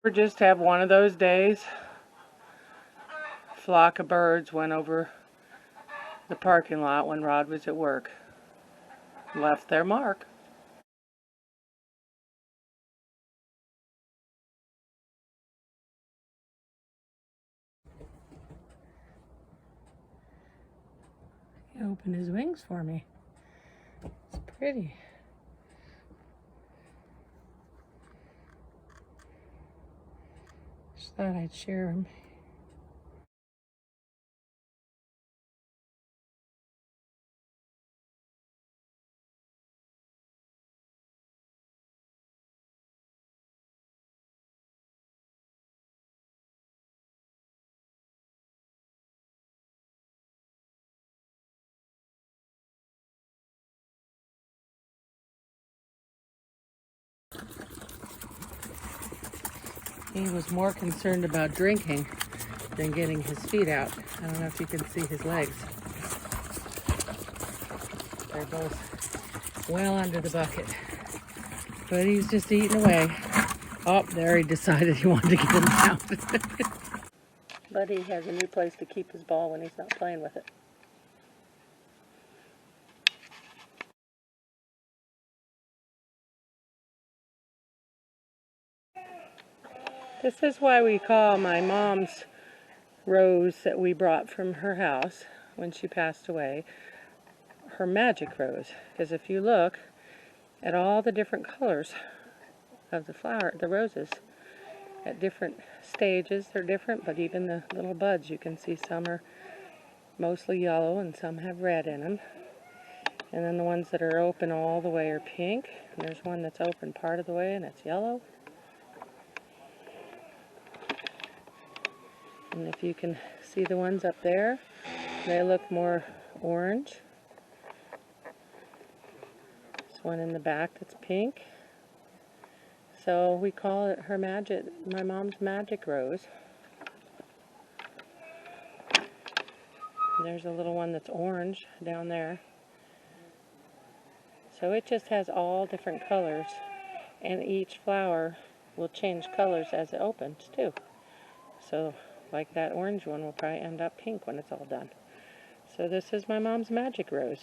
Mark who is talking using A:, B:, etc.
A: We just have one of those days. A flock of birds went over the parking lot when Rod was at work. Left their mark. He opened his wings for me. It's pretty. Just thought I'd share them. He was more concerned about drinking than getting his feet out. I don't know if you can see his legs. They're both well under the bucket. But he's just eating away. Oh, there he decided he wanted to get him out. But he has a new place to keep his ball when he's not playing with it. This is why we call my mom's rose that we brought from her house when she passed away her magic rose. Because if you look at all the different colors of the roses, at different stages, they're different, but even the little buds, you can see some are mostly yellow and some have red in them. And then the ones that are open all the way are pink. And there's one that's open part of the way and it's yellow. And if you can see the ones up there, they look more orange. There's one in the back that's pink. So we call it my mom's magic rose. And there's a little one that's orange down there. So it just has all different colors, and each flower will change colors as it opens too. So like that orange one will probably end up pink when it's all done. So this is my mom's magic rose.